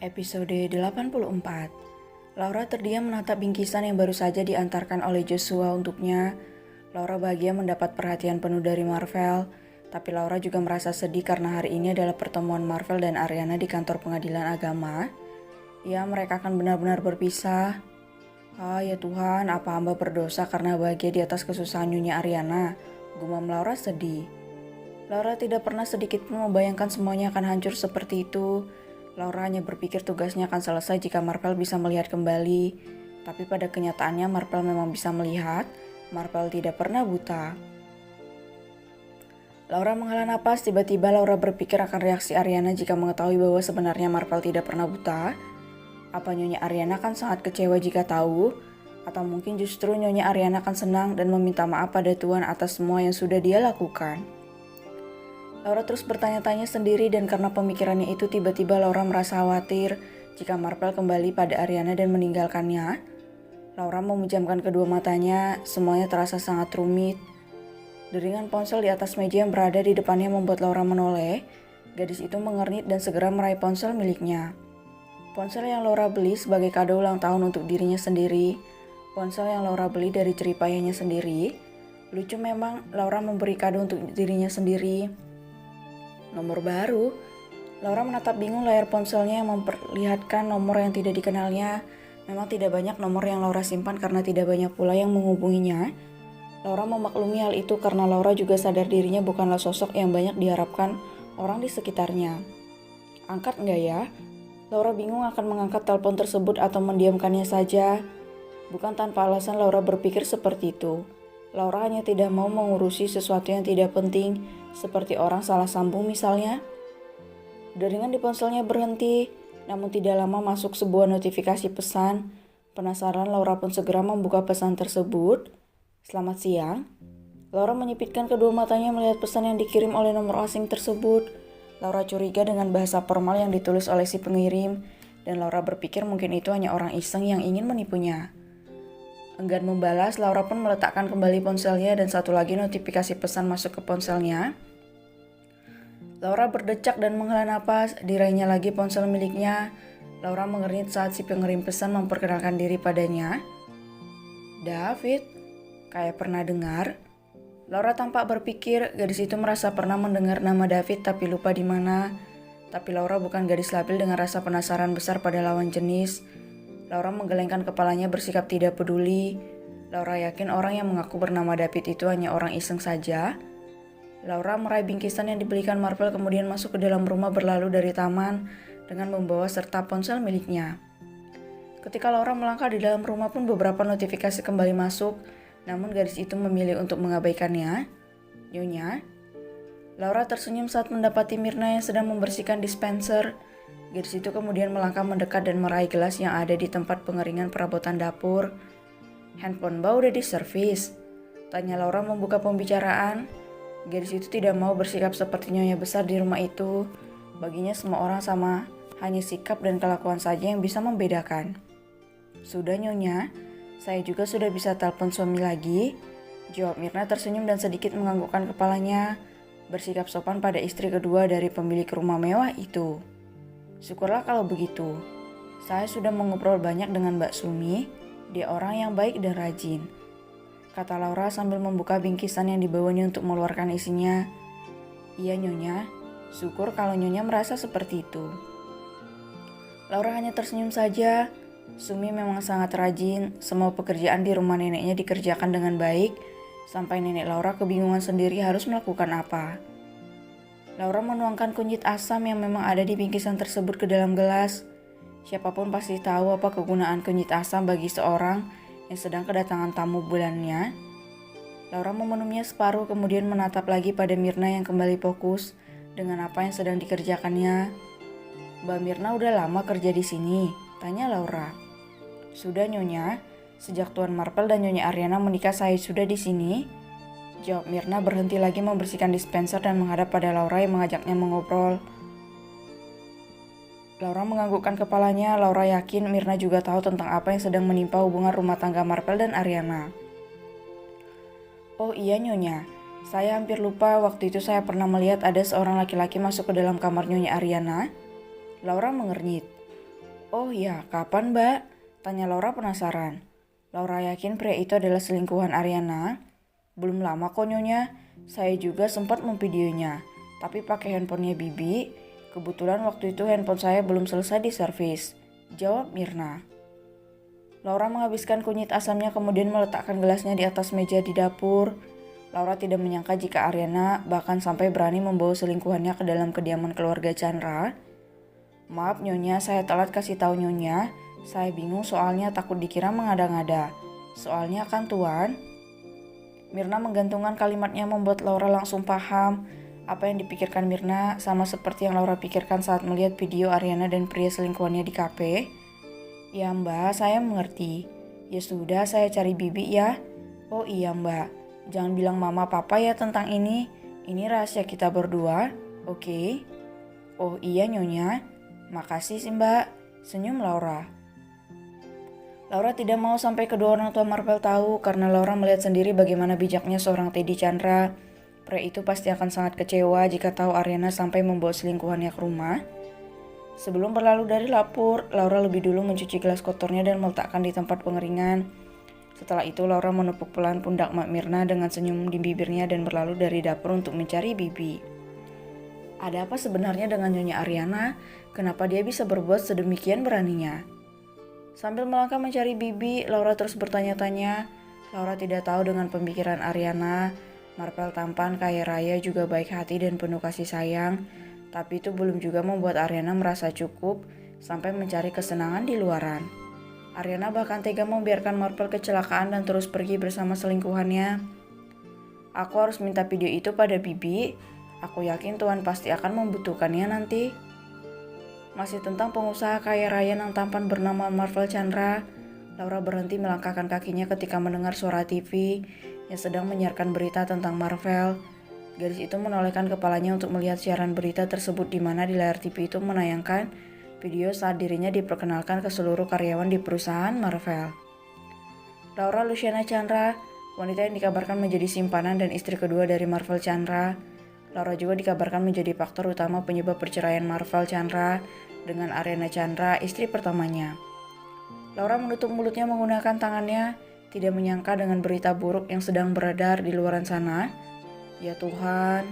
Episode 84. Laura terdiam menatap bingkisan yang baru saja diantarkan oleh Joshua untuknya. Laura bahagia mendapat perhatian penuh dari Marvel, tapi Laura juga merasa sedih karena hari ini adalah pertemuan Marvel dan Ariana di kantor pengadilan agama. Ya, mereka akan benar-benar berpisah. Ah ya Tuhan, apa hamba berdosa karena bahagia di atas kesusahan Nyonya Ariana? Gumam Laura sedih. Laura tidak pernah sedikit pun membayangkan semuanya akan hancur seperti itu. Laura hanya berpikir tugasnya akan selesai jika Marvel bisa melihat kembali. Tapi pada kenyataannya Marvel memang bisa melihat. Marvel tidak pernah buta. Laura menghela napas, tiba-tiba Laura berpikir akan reaksi Ariana jika mengetahui bahwa sebenarnya Marvel tidak pernah buta. Apa Nyonya Ariana akan sangat kecewa jika tahu? Atau mungkin justru Nyonya Ariana akan senang dan meminta maaf pada Tuhan atas semua yang sudah dia lakukan. Laura terus bertanya-tanya sendiri dan karena pemikirannya itu tiba-tiba Laura merasa khawatir jika Marvel kembali pada Ariana dan meninggalkannya. Laura memejamkan kedua matanya, semuanya terasa sangat rumit. Deringan ponsel di atas meja yang berada di depannya membuat Laura menoleh. Gadis itu mengernyit dan segera meraih ponsel miliknya. Ponsel yang Laura beli sebagai kado ulang tahun untuk dirinya sendiri. Ponsel yang Laura beli dari jeripayahnya sendiri. Lucu memang, Laura memberi kado untuk dirinya sendiri. Nomor baru. Laura menatap bingung layar ponselnya yang memperlihatkan nomor yang tidak dikenalnya. Memang tidak banyak nomor yang Laura simpan karena tidak banyak pula yang menghubunginya. Laura memaklumi hal itu karena Laura juga sadar dirinya bukanlah sosok yang banyak diharapkan orang di sekitarnya. Angkat nggak ya? Laura bingung akan mengangkat telepon tersebut atau mendiamkannya saja. Bukan tanpa alasan Laura berpikir seperti itu. Laura hanya tidak mau mengurusi sesuatu yang tidak penting, seperti orang salah sambung misalnya. Deringan di ponselnya berhenti, namun tidak lama masuk sebuah notifikasi pesan. Penasaran, Laura pun segera membuka pesan tersebut. Selamat siang. Laura menyipitkan kedua matanya melihat pesan yang dikirim oleh nomor asing tersebut. Laura curiga dengan bahasa formal yang ditulis oleh si pengirim, dan Laura berpikir mungkin itu hanya orang iseng yang ingin menipunya. Enggan membalas, Laura pun meletakkan kembali ponselnya dan satu lagi notifikasi pesan masuk ke ponselnya. Laura berdecak dan menghela napas, diraihnya lagi ponsel miliknya. Laura mengernyit saat si pengirim pesan memperkenalkan diri padanya. David, kayak pernah dengar. Laura tampak berpikir gadis itu merasa pernah mendengar nama David tapi lupa di mana. Tapi Laura bukan gadis labil dengan rasa penasaran besar pada lawan jenis. Laura menggelengkan kepalanya bersikap tidak peduli. Laura yakin orang yang mengaku bernama David itu hanya orang iseng saja. Laura meraih bingkisan yang dibelikan Marvel kemudian masuk ke dalam rumah berlalu dari taman dengan membawa serta ponsel miliknya. Ketika Laura melangkah di dalam rumah pun beberapa notifikasi kembali masuk, namun gadis itu memilih untuk mengabaikannya. Nyonya. Laura tersenyum saat mendapati Mirna yang sedang membersihkan dispenser. Gadis itu kemudian melangkah mendekat dan meraih gelas yang ada di tempat pengeringan perabotan dapur. Handphone Mbak udah diservis? Tanya Laura membuka pembicaraan. Gadis itu tidak mau bersikap seperti nyonya besar di rumah itu. Baginya semua orang sama, hanya sikap dan kelakuan saja yang bisa membedakan. Sudah nyonya, saya juga sudah bisa telepon suami lagi. Jawab Mirna tersenyum dan sedikit menganggukkan kepalanya. Bersikap sopan pada istri kedua dari pemilik rumah mewah itu. Syukurlah kalau begitu. Saya sudah mengobrol banyak dengan Mbak Sumi. Dia orang yang baik dan rajin. Kata Laura sambil membuka bingkisan yang dibawanya untuk mengeluarkan isinya. Iya nyonya, syukur kalau nyonya merasa seperti itu. Laura hanya tersenyum saja. Sumi memang sangat rajin. Semua pekerjaan di rumah neneknya dikerjakan dengan baik. Sampai nenek Laura kebingungan sendiri harus melakukan apa. Laura menuangkan kunyit asam yang memang ada di bingkisan tersebut ke dalam gelas. Siapapun pasti tahu apa kegunaan kunyit asam bagi seorang yang sedang kedatangan tamu bulannya. Laura meminumnya separuh kemudian menatap lagi pada Mirna yang kembali fokus dengan apa yang sedang dikerjakannya. Mbak Mirna udah lama kerja di sini? Tanya Laura. Sudah nyonya, sejak Tuan Marvel dan Nyonya Ariana menikah saya sudah di sini. Jawab Mirna berhenti lagi membersihkan dispenser dan menghadap pada Laura yang mengajaknya mengobrol. Laura menganggukkan kepalanya. Laura yakin Mirna juga tahu tentang apa yang sedang menimpa hubungan rumah tangga Marvel dan Ariana. Oh iya nyonya, saya hampir lupa waktu itu saya pernah melihat ada seorang laki-laki masuk ke dalam kamar Nyonya Ariana. Laura mengernyit. Oh ya, kapan mbak? Tanya Laura penasaran. Laura yakin pria itu adalah selingkuhan Ariana. Belum lama kok nyonya, saya juga sempat memvideonya. Tapi pakai handphonenya Bibi. Kebetulan waktu itu handphone saya belum selesai diservis. Jawab Mirna. Laura menghabiskan kunyit asamnya kemudian meletakkan gelasnya di atas meja di dapur. Laura tidak menyangka jika Ariana bahkan sampai berani membawa selingkuhannya ke dalam kediaman keluarga Chandra. Maaf nyonya, saya telat kasih tahu nyonya. Saya bingung soalnya takut dikira mengada-ngada. Soalnya kan tuan. Mirna menggantungkan kalimatnya membuat Laura langsung paham. Apa yang dipikirkan Mirna sama seperti yang Laura pikirkan saat melihat video Ariana dan pria selingkuhannya di kafe. Ya mbak, saya mengerti. Ya sudah, saya cari Bibi ya. Oh iya mbak, jangan bilang mama papa ya tentang ini. Ini rahasia kita berdua, oke? Oh iya nyonya, makasih sih mbak. Senyum Laura. Laura tidak mau sampai kedua orang tua Marvel tahu karena Laura melihat sendiri bagaimana bijaknya seorang Teddy Chandra. Pria itu pasti akan sangat kecewa jika tahu Ariana sampai membawa selingkuhannya ke rumah. Sebelum berlalu dari dapur, Laura lebih dulu mencuci gelas kotornya dan meletakkan di tempat pengeringan. Setelah itu Laura menepuk pelan pundak Mak Mirna dengan senyum di bibirnya dan berlalu dari dapur untuk mencari Bibi. Ada apa sebenarnya dengan Nyonya Ariana? Kenapa dia bisa berbuat sedemikian beraninya? Sambil melangkah mencari Bibi, Laura terus bertanya-tanya. Laura tidak tahu dengan pemikiran Ariana. Marvel tampan, kaya raya, juga baik hati dan penuh kasih sayang. Tapi itu belum juga membuat Ariana merasa cukup sampai mencari kesenangan di luaran. Ariana bahkan tega membiarkan Marvel kecelakaan dan terus pergi bersama selingkuhannya. Aku harus minta video itu pada Bibi. Aku yakin Tuhan pasti akan membutuhkannya nanti. Masih tentang pengusaha kaya raya yang tampan bernama Marvel Chandra. Laura berhenti melangkahkan kakinya ketika mendengar suara TV yang sedang menyiarkan berita tentang Marvel. Gadis itu menolehkan kepalanya untuk melihat siaran berita tersebut di mana di layar TV itu menayangkan video saat dirinya diperkenalkan ke seluruh karyawan di perusahaan Marvel. Laura Luciana Chandra, wanita yang dikabarkan menjadi simpanan dan istri kedua dari Marvel Chandra. Laura juga dikabarkan menjadi faktor utama penyebab perceraian Marvel Chandra dengan Ariana Chandra, istri pertamanya. Laura menutup mulutnya menggunakan tangannya, tidak menyangka dengan berita buruk yang sedang beredar di luaran sana. Ya Tuhan,